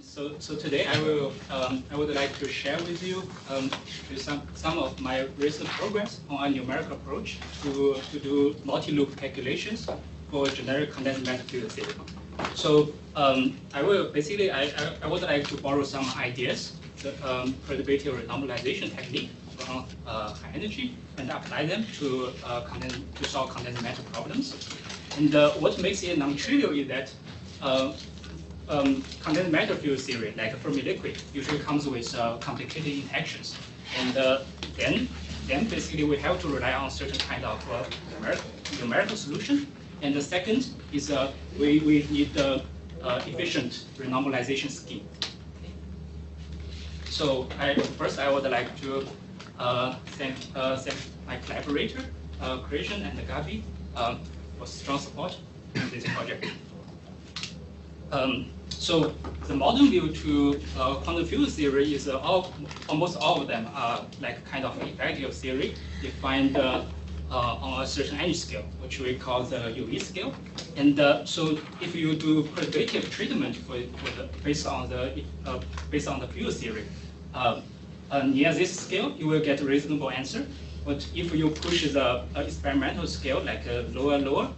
So today I would like to share with you some of my recent progress on a numerical approach to do multi-loop calculations for generic condensed matter field theory. So I would like to borrow some ideas, the perturbative renormalization technique from high energy, and apply them to solve condensed matter problems. And what makes it non-trivial is that condensed matter field theory, like Fermi liquid, usually comes with complicated interactions. And then basically we have to rely on certain kind of numerical solution. And the second is we need efficient renormalization scheme. So first I would like to thank my collaborator, Chen and Gabi, for strong support in this project. So the modern view to quantum field theory is almost all of them are like kind of effective theory defined on a certain energy scale, which we call the UV scale. And so if you do perturbative treatment based on the field theory, near this scale you will get a reasonable answer. But if you push the experimental scale, like lower,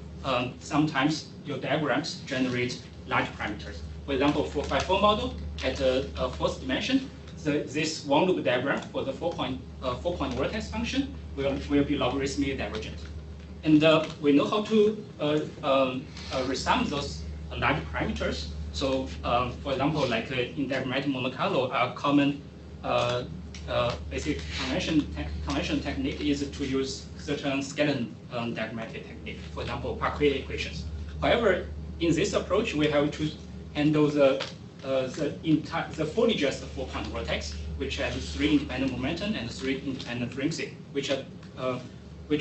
sometimes your diagrams generate large parameters. For example, for 5-4 model at a fourth dimension, this one-loop diagram for the four-point vertex function will be logarithmically divergent. And we know how to resum those large parameters. So, for example, like in diagrammatic Monte-Carlo, a common basic convention technique is to use certain scalar diagrammatic technique. For example, Parquet equations. However, in this approach, we have to handle the fully just four-point vertex, which has 3 independent momentum and 3 independent frequency, which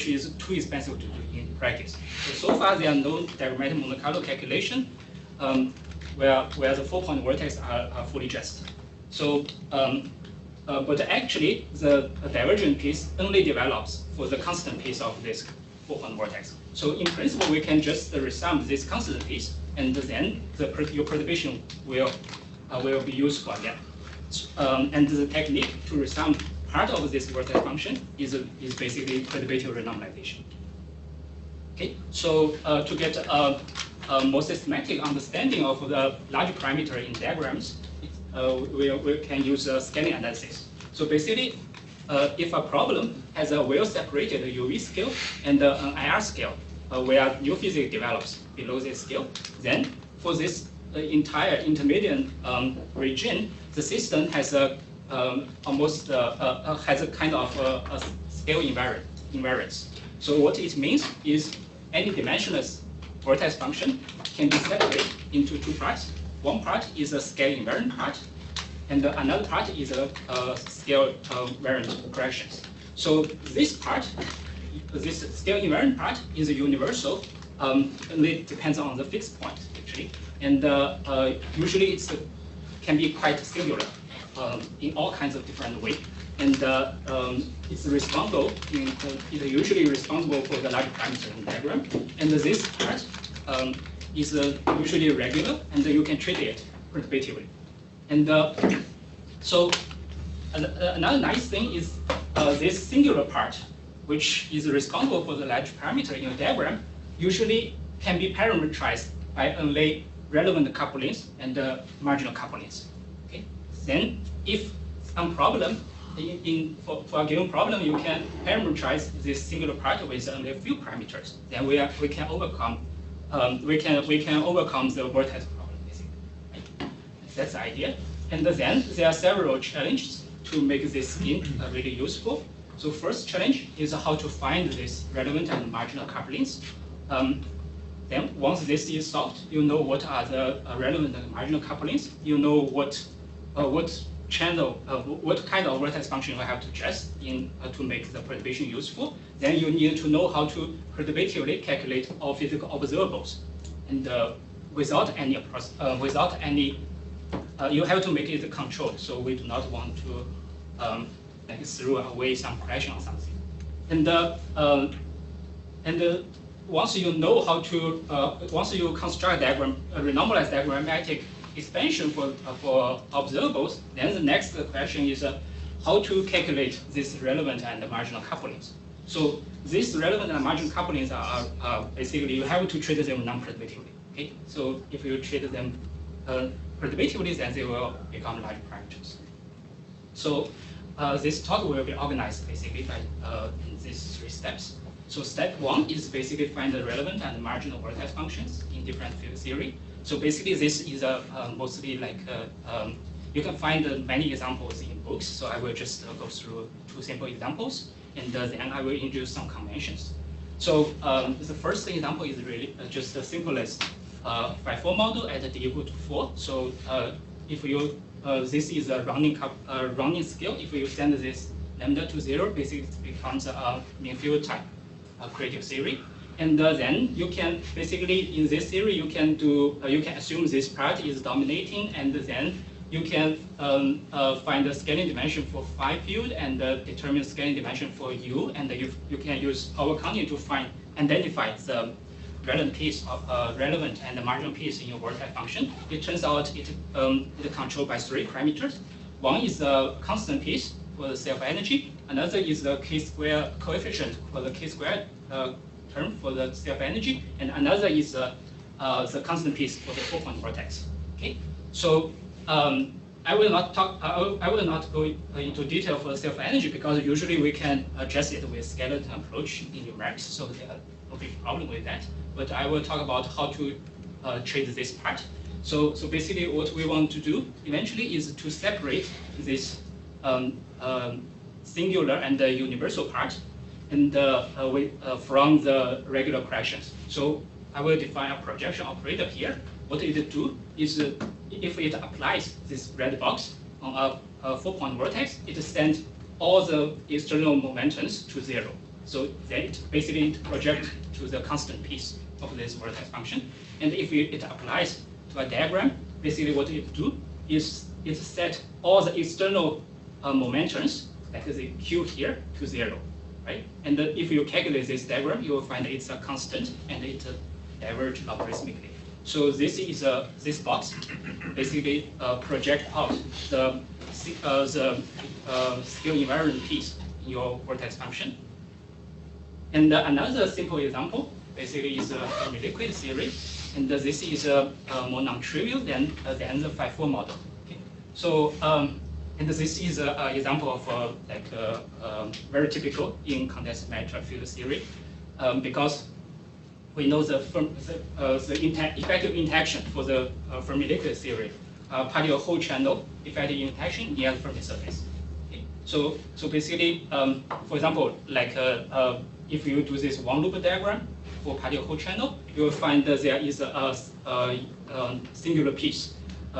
is too expensive to do in practice. So far, there are no diagrammatic Monte-Carlo calculation where the four-point vertex are fully just. So, but actually, the divergent piece only develops for the constant piece of this four-point vertex. So in principle, we can just resum this constant piece, and then your perturbation will be useful again. And the technique to resum part of this vertex function is basically perturbative renormalization. Okay, so to get a more systematic understanding of the large parameter in diagrams, we can use scaling analysis. So basically, if a problem has a well-separated UV scale and an IR scale, where new physics develops below this scale, then for this entire intermediate region, the system has a kind of a scale invariance. So what it means is any dimensionless vertex function can be separated into 2 parts. One part is a scale invariant part, and another part is a scale variant corrections. So this part, this scale invariant part is universal, only depends on the fixed point actually, and usually it can be quite singular in all kinds of different ways, and it's responsible. It's usually responsible for the large parameter in the diagram, and this part is usually regular, and you can treat it perturbatively. And so another nice thing is this singular part, which is responsible for the large parameter in a diagram, usually can be parameterized by only relevant couplings and marginal couplings. Okay. Then, if some problem for a given problem, you can parameterize this singular part with only a few parameters. Then we can overcome the vertex problem, basically. Right? That's the idea. And then there are several challenges to make this scheme really useful. So first challenge is how to find these relevant and marginal couplings. Then once this is solved, you know what are the relevant and marginal couplings. You know what kind of vertex function you have to adjust in to make the perturbation useful. Then you need to know how to perturbatively calculate all physical observables, and without any you have to make it controlled. So we do not want to like throw away some pressure on something. And once you know how to, once you construct a renormalized diagrammatic expansion for observables, then the next question is how to calculate this relevant and marginal couplings. So these relevant and marginal couplings are basically you have to treat them non-perturbatively. Okay, so if you treat them perturbatively, then they will become large parameters. So this talk will be organized basically by in these 3 steps. So step 1 is basically find the relevant and marginal vertex functions in different field theory. So basically this is mostly like you can find many examples in books. So I will just go through 2 simple examples, and then I will introduce some conventions. So the first example is really just the simplest 5-4 model at d equal to 4. So if you this is a rounding scale. If you send this lambda to 0, basically it becomes a mean field type creative theory. And then you can basically in this theory you can do you can assume this part is dominating, and then you can find the scaling dimension for phi field and determine scaling dimension for u, and you can use power counting to identify the relevant piece of relevant and marginal piece in your vertex function. It turns out it controlled by 3 parameters. One is the constant piece for the self-energy. Another is the k-square coefficient for the k-square term for the self-energy, and another is the constant piece for the 4-point vertex. Okay, so I will not go into detail for the self-energy because usually we can address it with skeleton approach in numerics, so there are no big problem with that. But I will talk about how to treat this part. So basically what we want to do eventually is to separate this singular and the universal part and from the regular corrections. So I will define a projection operator here. What it do is if it applies this red box on a 4-point vertex, it sends all the external momentums to 0. So then it basically projects to the constant piece of this vertex function. And if it applies to a diagram, basically what it do is it set all the external momentums, like the q here, to 0, right? And if you calculate this diagram, you will find it's a constant and it diverges logarithmically. So this is this box basically project out the scale invariant piece in your vertex function. And another simple example basically is a liquid theory, and this is more non-trivial than the 5-4 model. Okay? So and this is an example of very typical in condensed matter field theory, because we know the effective interaction for the Fermi liquid theory, particle whole channel effective interaction near the Fermi surface. Okay? So basically, for example, like if you do this one loop diagram for particle whole channel, you will find that there is a singular piece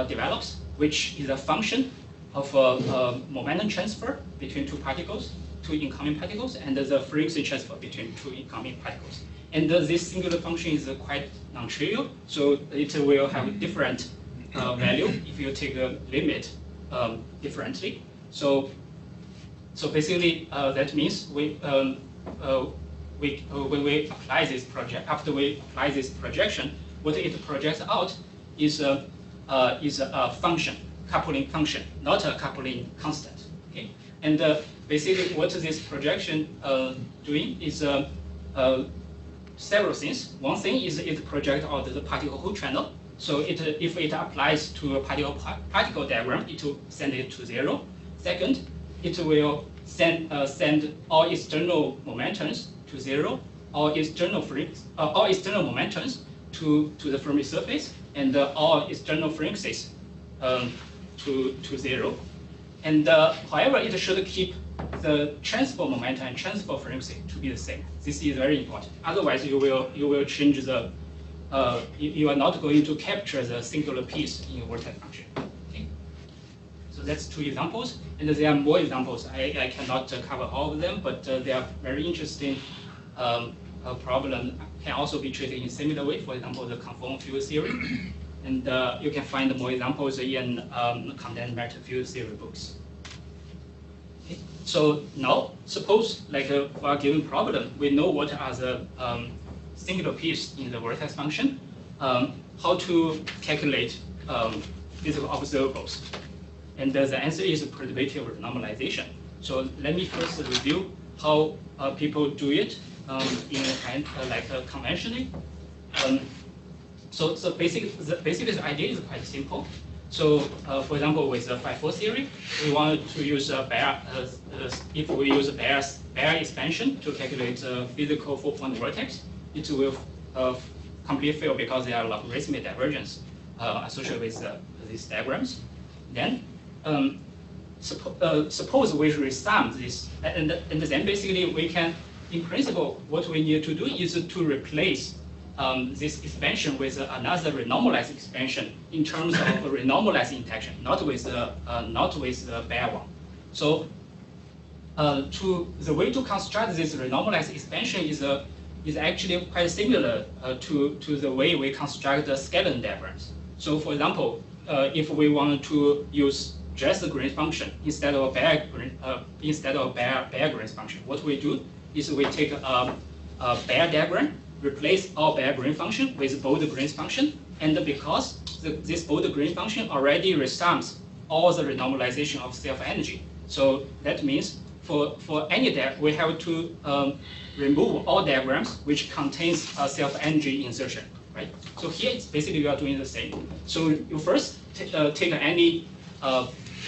develops, which is a function of momentum transfer between 2 particles, 2 incoming particles, and the frequency transfer between 2 incoming particles. And this singular function is quite non-trivial, so it will have different value if you take a limit differently. So basically that means when we apply this project, after we apply this projection, what it projects out is a function, coupling function, not a coupling constant. Okay, and basically what this projection doing is several things. One thing is it projects out the particle whole channel. So if it applies to a particle diagram, it will send it to 0. Second, it will send all external momentums to 0, all external momentums to the Fermi surface, and all external frequencies to 0. And however, it should keep the transfer momentum and transfer frequency to be the same. This is very important. Otherwise, you will change the you are not going to capture the singular piece in your vertex function. Okay? So that's 2 examples, and there are more examples. I cannot cover all of them, but they are very interesting. Problem can also be treated in a similar way. For example, the conformal field theory, and you can find more examples in condensed matter field theory books. Okay. So now, suppose like for a given problem, we know what are the singular piece in the vertex function. How to calculate physical observables. And the answer is perturbative renormalization. So let me first review how people do it conventionally. So basically the idea is quite simple. So for example, with the 5-4 theory, we wanted to use if we use a Bayer expansion to calculate a physical 4-point vertex, it will completely fail because there are logarithmic divergence associated with these diagrams. Then suppose we resum this, and then basically we can, in principle, what we need to do is to replace this expansion with another renormalized expansion in terms of a renormalized interaction, not with the Bayer one. So the way to construct this renormalized expansion is actually quite similar to the way we construct the scalar diagrams. So for example, if we want to use just the Green function instead of Bayer Green function, what we do is we take a Bayer diagram, replace our Bayer Green function with bold Green function, and because this bold Green function already resums all the renormalization of self-energy, so that means for any diagram we have to remove all diagrams which contains a self-energy insertion, right? So here it's basically we are doing the same. So you first take any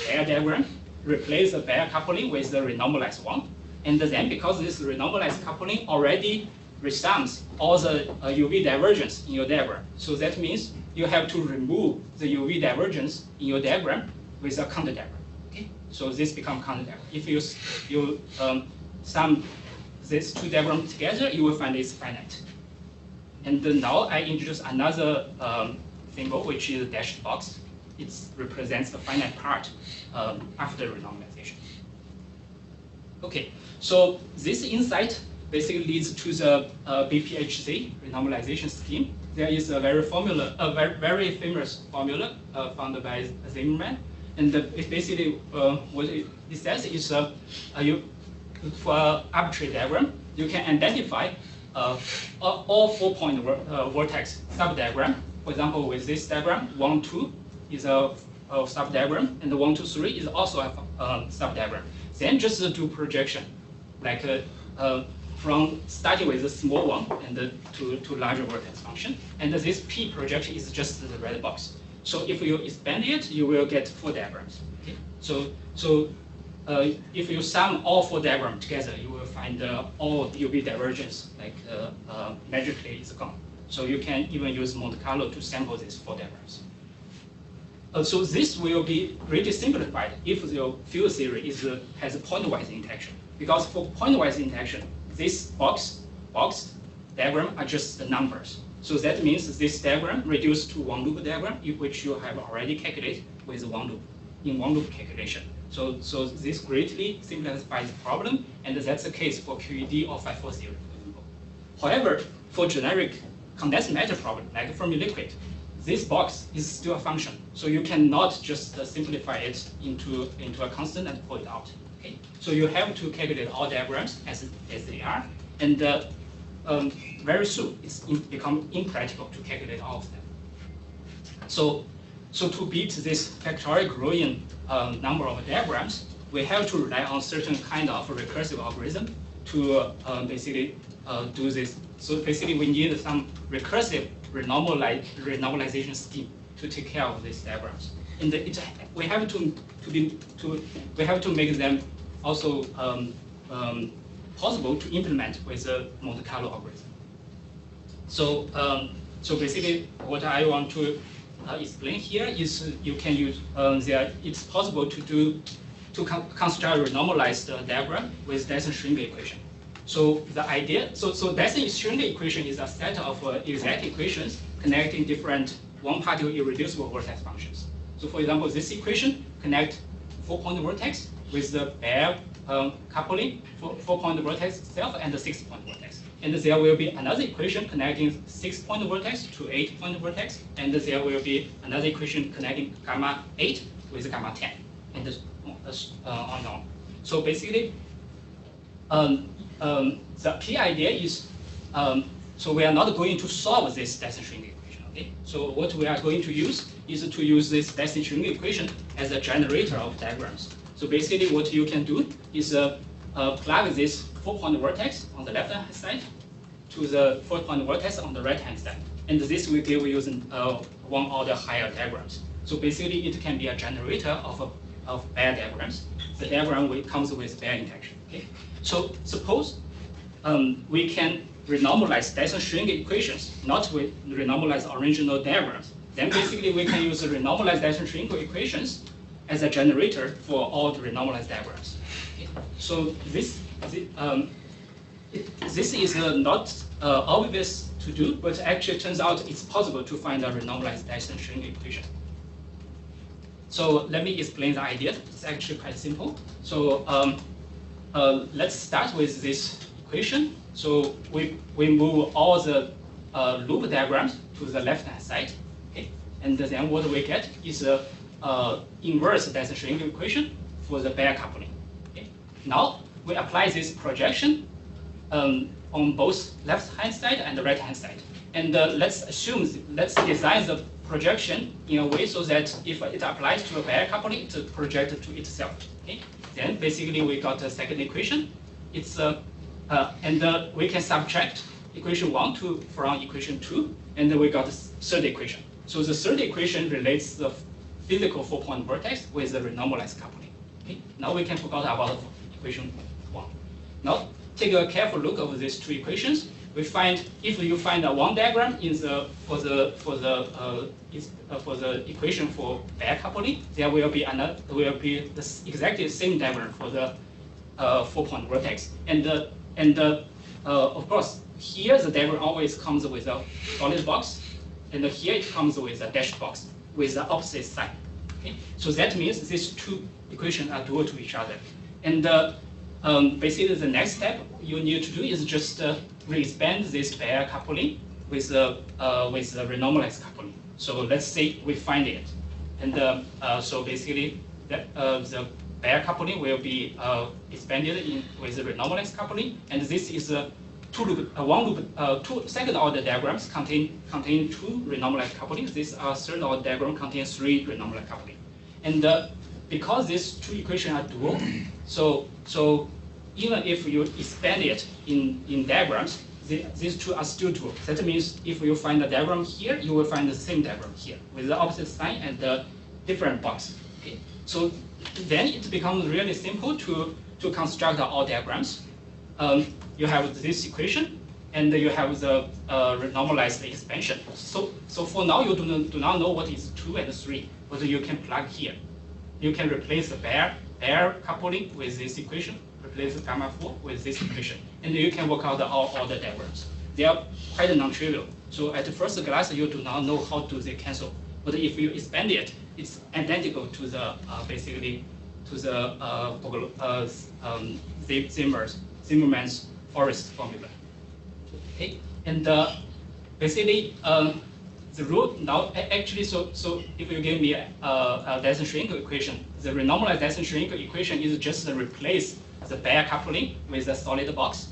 Bayer diagram, replace the Bayer coupling with the renormalized one, and then because this renormalized coupling already resums all the UV divergence in your diagram, so that means you have to remove the UV divergence in your diagram with a counter diagram. Okay, so this becomes counter diagram. If you sum these two diagrams together, you will find it's finite. And now I introduce another symbol, which is a dashed box. It represents the finite part after renormalization. Okay, so this insight basically leads to the BPHZ renormalization scheme. There is a very famous formula found by Feynman, and it basically what it says is for an arbitrary diagram, you can identify all 4-point vertex subdiagram. For example, with this diagram, 1, 2 is a subdiagram, and 1, 2, 3 is also a subdiagram. Then just do projection, like from starting with a small one and to larger vertex function. And this P projection is just the red box. So if you expand it, you will get 4 diagrams. Okay? So if you sum all 4 diagrams together, you will find all UV divergence magically is gone. So you can even use Monte-Carlo to sample these 4 diagrams. So this will be really simplified if the field theory has a pointwise interaction. Because for pointwise interaction, this box diagram are just the numbers. So that means this diagram reduced to one loop diagram, which you have already calculated with one loop calculation. So this greatly simplifies the problem, and that's the case for QED or 5-4 theory, for example. However, for generic condensed matter problem, like Fermi liquid, this box is still a function. So you cannot just simplify it into a constant and pull it out. Okay? So you have to calculate all diagrams as they are, and very soon it's become impractical to calculate all of them. So to beat this factorial growing number of diagrams, we have to rely on certain kind of recursive algorithm to basically do this. So basically, we need some recursive renormalization scheme to take care of these diagrams. And we have to make them also possible to implement with the Monte-Carlo algorithm. So basically, what I want to explain here is you can use it's possible to construct a renormalized diagram with Dyson-Schringe equation. So the idea, so Dyson-Schringe equation is a set of exact equations connecting different one-particle irreducible vertex functions. So for example, this equation connect 4-point vertex with the Bayer coupling, 4-point vertex itself, and the 6-point vertex. And there will be another equation connecting 6-point vertex to 8-point vertex, and there will be another equation connecting gamma 8 with gamma 10, and on and on. So basically, the key idea is, so we are not going to solve this Dyson-Schringe equation. Okay? So what we are going to use is to use this Dyson string equation as a generator of diagrams. So basically what you can do is plug this 4-point vertex on the left-hand side to the 4-point vertex on the right-hand side. And this will give you one order higher diagrams. So basically it can be a generator of Bayer diagrams. The diagram comes with Bayer interaction. Okay? So suppose we can renormalize Dyson string equations, not with renormalize original diagrams. Then basically we can use the renormalized Dyson string equations as a generator for all the renormalized diagrams. Okay? So this is not obvious to do, but actually turns out it's possible to find a renormalized Dyson string equation. So let me explain the idea. It's actually quite simple. So let's start with this equation. So we move all the loop diagrams to the left-hand side. Okay? And then what we get is a inverse Dyson string equation for the Bayer coupling. Okay? Now we apply this projection on both left-hand side and the right-hand side. And let's design the projection in a way so that if it applies to a Bayer coupling, it projects to itself. Okay? Then basically we got a second equation. It's and we can subtract equation 1 from equation 2, and then we got the third equation. So the third equation relates the physical 4-point vertex with the renormalized coupling. Okay? Now we can forget about equation 1. Now take a careful look over these two equations. We find if you find one diagram for the equation for Bayer coupling, there will be exactly the same diagram for the 4-point vertex. And of course, here the diagram always comes with a solid box, and here it comes with a dashed box with the opposite sign. Okay? So that means these two equations are dual to each other. And basically, the next step you need to do is just re-expand this Bayer coupling with the renormalized coupling. So let's say we find it, and so basically the Bayer coupling will be expanded with the renormalized coupling, and this is two second-order diagrams contain two renormalized couplings. This third-order diagram contains 3 renormalized couplings, and because these two equations are dual, so even if you expand it in diagrams, these two are still dual. That means if you find a diagram here, you will find the same diagram here with the opposite sign and the different box. Okay? So then it becomes really simple to construct all diagrams. You have this equation, and you have the renormalized expansion. So for now, you do not know what is 2 and 3, but you can plug here. You can replace the Bayer coupling with this equation, replace the gamma 4 with this equation, and you can work out all the diagrams. They are quite non-trivial. So at first glance, you do not know how do they cancel. But if you expand it, it's identical to the basically to the Zimmermann's forest formula. Okay, and basically the rule now actually so if you give me a Dyson string equation, the renormalized Dyson string equation is just to replace the Bayer coupling with a solid box,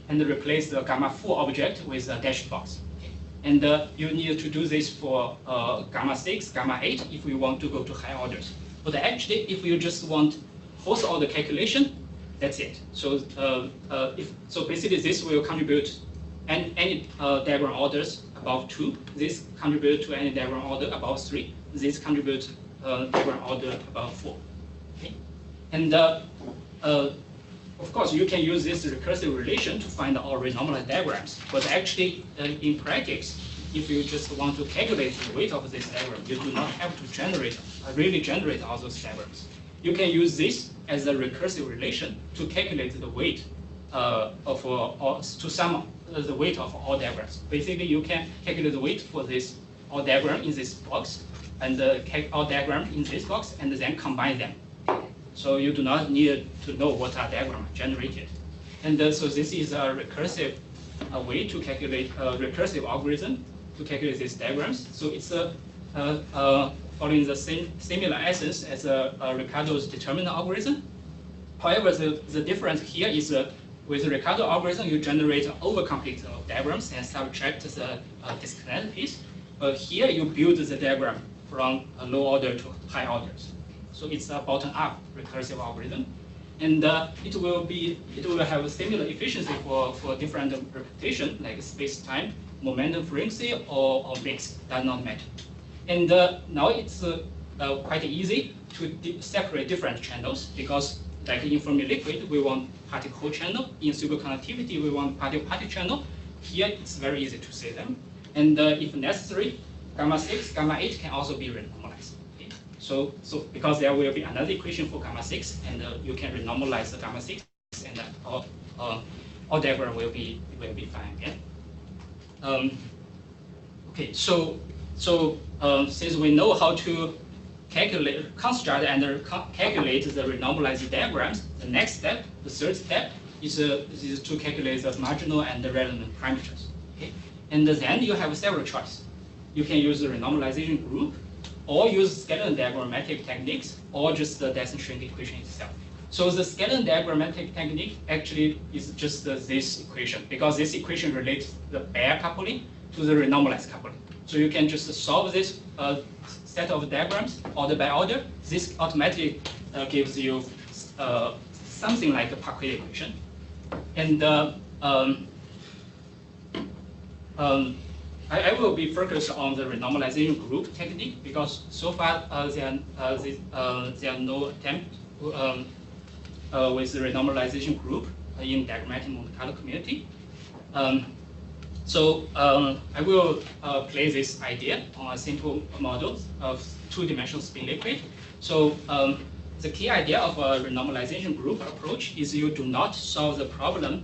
and replace the gamma 4 object with a dashed box. Okay. And you need to do this for gamma 6, gamma 8 if you want to go to high orders. But actually, if you just want fourth order calculation, that's it. So basically this will contribute any diagram orders above 2. This contribute to any diagram order above 3. This contribute diagram order above 4. Okay? And of course, you can use this recursive relation to find all renormalized diagrams. But actually, in practice, if you just want to calculate the weight of this diagram, you do not have to really generate all those diagrams. You can use this as a recursive relation to calculate the weight to sum the weight of all diagrams. Basically, you can calculate the weight for this all diagram in this box, and all diagram in this box, and then combine them. So you do not need to know what are diagram generated. And so this is a recursive way to calculate a recursive algorithm to calculate these diagrams. So it's following the similar essence as Ricardo's determinant algorithm. However, the difference here is with the Ricardo algorithm, you generate an overcomplete of diagrams and subtract the disconnect piece. here you build the diagram from a low order to high orders. So it's a bottom-up recursive algorithm, and it will have a similar efficiency for different representation like space-time, momentum frequency, or mix. Does not matter. And now it's quite easy to separate different channels because, like in Fermi liquid, we want particle channel. In superconductivity, we want particle channel. Here, it's very easy to see them. And if necessary, gamma 6, gamma 8 can also be renormalized. Okay? So because there will be another equation for gamma 6, and you can renormalize the gamma 6, and all diagram will be fine again. Okay, so since we know how to construct and calculate the renormalized diagrams, the next step, the third step, is to calculate the marginal and the relevant parameters. Okay? And then you have several choices. You can use the renormalization group, or use scalar diagrammatic techniques, or just the Dyson-Shrink equation itself. So the scalar diagrammatic technique actually is just this equation, because this equation relates the bare coupling to the renormalized coupling. So you can just solve this set of diagrams order by order. This automatically gives you something like a Parquet equation. And I will be focused on the renormalization group technique because so far there are no attempt with the renormalization group in Diagrammatic Monte-Carlo community. So I will play this idea on a simple model of two-dimensional spin liquid. So the key idea of a renormalization group approach is you do not solve the problem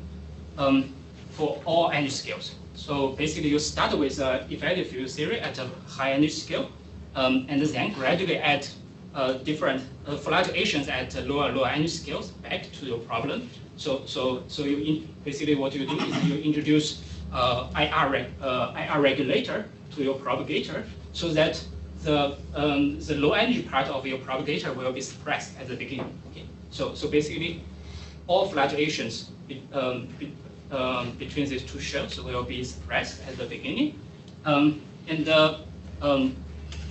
for all energy scales. So basically you start with effective field theory at a high energy scale, and then gradually add different fluctuations at lower energy scales back to your problem. So basically what you do is you introduce IR regulator to your propagator so that the low energy part of your propagator will be suppressed at the beginning. Okay? So basically all fluctuations between these two shells will be suppressed at the beginning. And the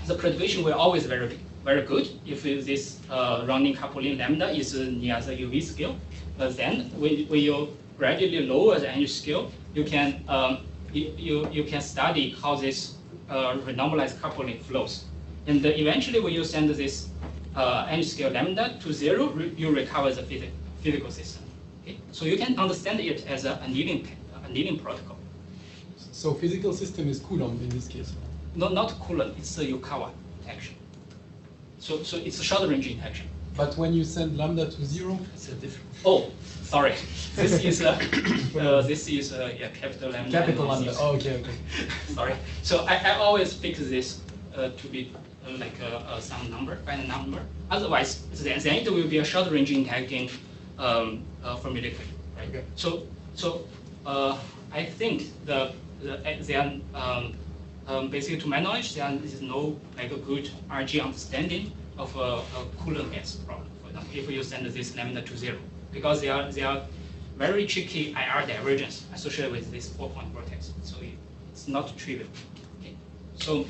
perturbation will always very good if this rounding coupling lambda is near the UV scale. But then when you gradually lower the energy scale, you can study how this renormalized coupling flows. And eventually, when you send this energy scale lambda to 0, you recover the physical system. Okay? So you can understand it as an annealing protocol. So physical system is Coulomb in this case? No, not Coulomb. It's a Yukawa action. So it's a short-range interaction. But when you send lambda to 0, it's a different. Oh, sorry. This is capital lambda. Capital lambda. Oh, okay. Sorry. So I always fix this to be like some number, finite number. Otherwise, then it will be a short-range interacting Fermi liquid, right? Okay. So I think basically, to my knowledge, there is no like a good RG understanding of a Coulomb gas problem. For example, if you send this lambda to 0, because there are very tricky IR divergence associated with this 4-point vortex. So it's not trivial. Okay. So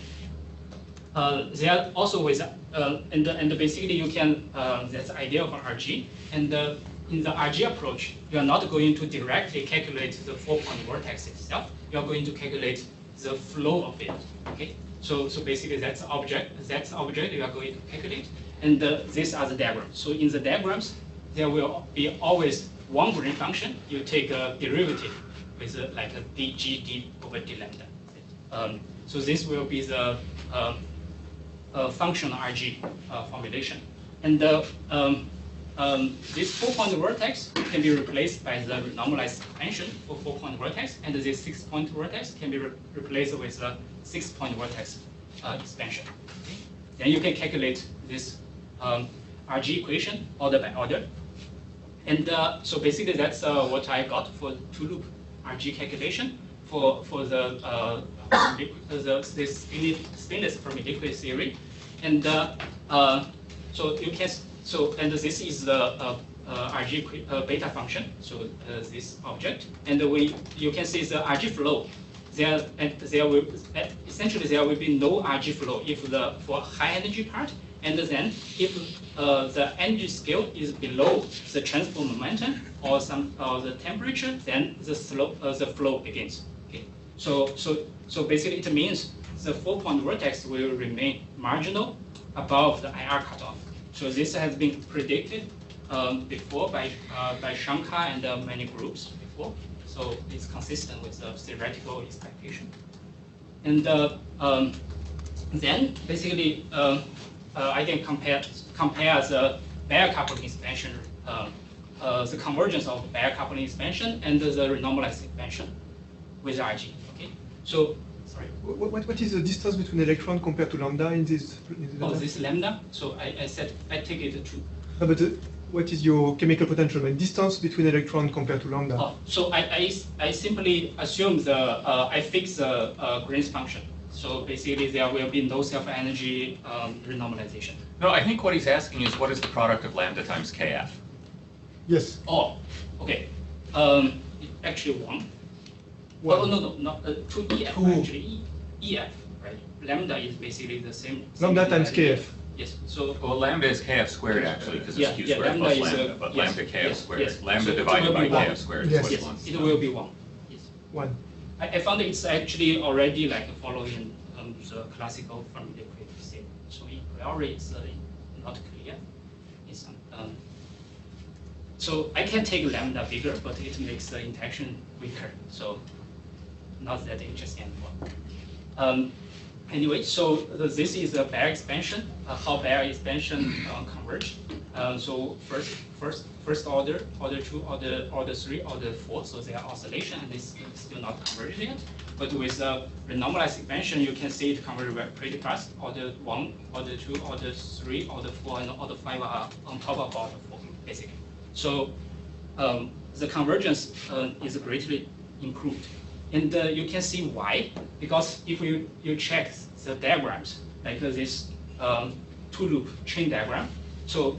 there are also with and basically you can that's the idea of an RG. And in the RG approach, you are not going to directly calculate the 4-point vortex itself. You are going to calculate the flow of it. Okay. So basically that's the object. That's the object you are going to calculate. And these are the diagrams. So in the diagrams, there will be always one green function. You take a derivative with like a dg over d lambda. So this will be the functional RG formulation. And this 4-point vortex can be replaced by the renormalized expansion for 4-point vortex, and this 6-point vortex can be replaced with a 6-point vortex expansion. Okay? Then you can calculate this RG equation order by order. And so basically that's what I got for two-loop RG calculation for this spinless Fermi liquid theory. And so you can and this is the RG beta function. So this object, and you can see the RG flow essentially there will be no RG flow if for high energy part, and then if the energy scale is below the transport momentum or the temperature, then the flow begins. Okay, so basically it means the 4-point vertex will remain marginal above the IR cutoff. So this has been predicted before by Shankar and many groups before. So it's consistent with the theoretical expectation. And then basically I can compare the bare coupling expansion, the convergence of bare coupling expansion and the renormalized expansion with RG. Okay, so sorry. What is the distance between electron compared to lambda in this? This lambda. So I said I take it to. No, but what is your chemical potential and distance between electron compared to lambda? Oh, so I simply assume I fix the Green's function. So basically there will be no self-energy renormalization. No, I think what he's asking is what is the product of lambda times kf? Yes. Oh, okay. Actually 1. Oh, no, not 2EF, actually. EF, right? Lambda is basically the same. Lambda times kf. Yes, so. Well, lambda is kf squared actually, because it's q squared plus lambda, but yes, lambda kf squared. Yes. Lambda So divided by kf squared Yes. is Yes, what it will be 1. Yes. 1. I found it's actually already like following the classical Fermi liquid state. So in priori it's not clear. It's, so I can take lambda bigger, but it makes the interaction weaker. So not that interesting anymore. Anyway, so this is a bare expansion, how bare expansion converge. So first order, order 2, order 3, order 4, so they are oscillation and it's still not converged yet. But with renormalized expansion, you can see it converge pretty fast. Order 1, order 2, order 3, order 4, and order 5 are on top of order 4, basically. So the convergence is greatly improved. And you can see why, because if you check the diagrams, like this two-loop chain diagram, so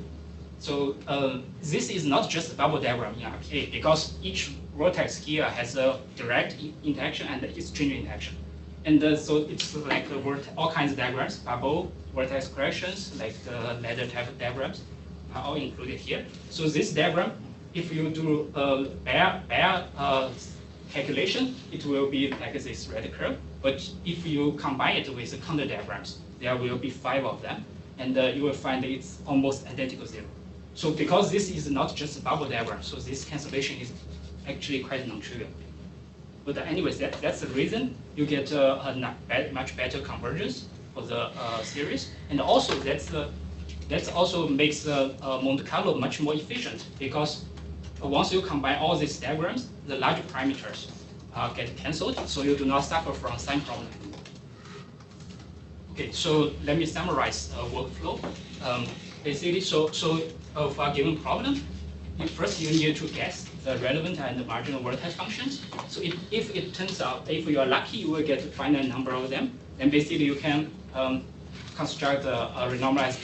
this is not just a bubble diagram in RPA, because each vertex here has a direct interaction and exchange interaction. And so it's like all kinds of diagrams, bubble, vertex corrections, like the ladder type of diagrams are all included here. So this diagram, if you do bare calculation, it will be like this red curve. But if you combine it with the counter diagrams, there will be 5 of them, and you will find it's almost identical 0. So because this is not just a bubble diagram, so this cancellation is actually quite non-trivial. But anyways, that's the reason you get a much better convergence for the series, and also that also makes Monte-Carlo much more efficient, because once you combine all these diagrams, the large parameters get cancelled, so you do not suffer from sign problem anymore. Okay, so let me summarize workflow. Basically, so for a given problem, first you need to guess the relevant and the marginal vertex functions. So if it turns out, if you are lucky, you will get a finite number of them, then basically you can construct a renormalized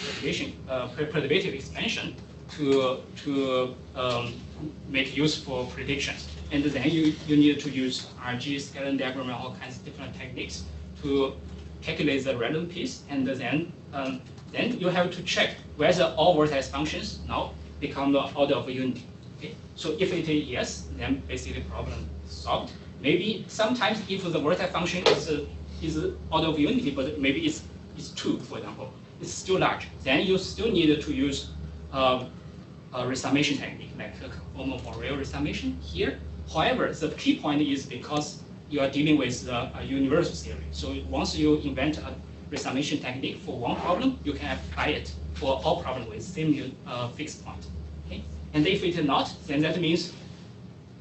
perturbative expansion to make useful predictions. And then you need to use RG, scalar diagram, and all kinds of different techniques to calculate the relevant piece. And then you have to check whether all vertex functions now become the order of unity. Okay? So if it is yes, then basically problem solved. Maybe sometimes if the vertex function is order of unity, but maybe it's 2, for example, it's still large, then you still need to use a resummation technique, like a conformal Fourier resummation here. However, the key point is because you are dealing with a universal theory. So once you invent a resummation technique for one problem, you can apply it for all problems with same fixed point. Okay? And if it is not, then that means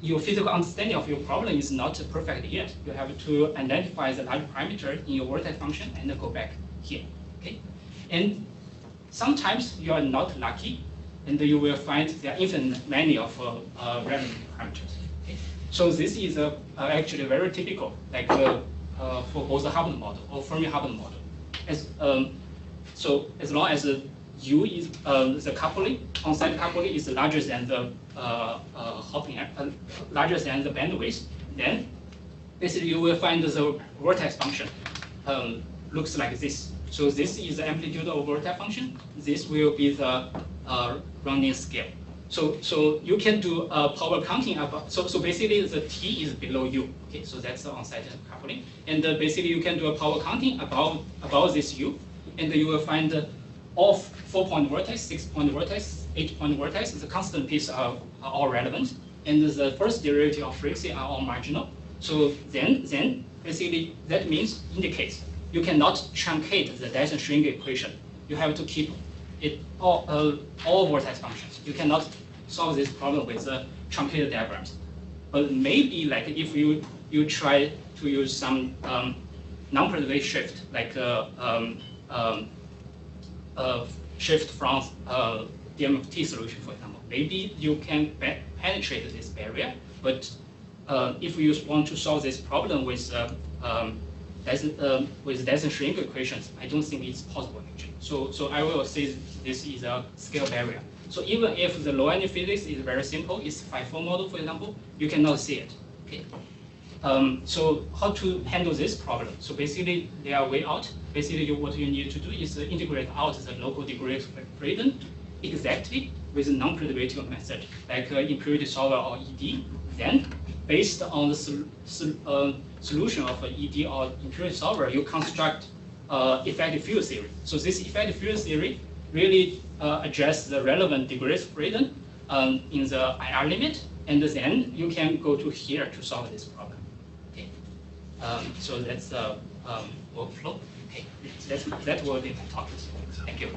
your physical understanding of your problem is not perfect yet. You have to identify the large parameter in your vertex function and go back here. Okay? And sometimes you are not lucky, and you will find there are infinite many of relevant parameters. Okay? So this is actually very typical, like for both the Hubbard model or Fermi Hubbard model. So as long as U is the coupling, on-site coupling is larger than the hopping, larger than the bandwidth, then basically you will find the vertex function looks like this. So this is the amplitude of vertex function. This will be the rounding scale. So you can do power counting about. So basically the t is below u. Okay, so that's the on-site coupling. And basically you can do a power counting about this u, and you will find all 4-point vertex, 6-point vertex, 8-point vertex. The constant pieces are all relevant, and the first derivative of frequency are all marginal. So then basically that means indicates you cannot truncate the Dyson shrink equation. You have to keep it all vertex functions. You cannot solve this problem with truncated diagrams. But maybe like if you try to use some non-preservation shift, like shift from DMFT solution, for example, maybe you can penetrate this barrier. But if you want to solve this problem with Dyson shrink equations, I don't think it's possible actually. So I will say this is a scale barrier. So even if the low energy physics is very simple, it's 5-4 model, for example, you cannot see it. Okay. So how to handle this problem? So basically, there are way out. Basically, what you need to do is integrate out the local degree of freedom exactly with a non-preservative method, like impurity solver or ED. Then, based on the solution of ED or impurity solver, you construct effective field theory. So this effective field theory really addresses the relevant degrees of freedom in the IR limit, and then you can go to here to solve this problem. Okay. So that's the workflow. Okay. That will be my talk. Thank you.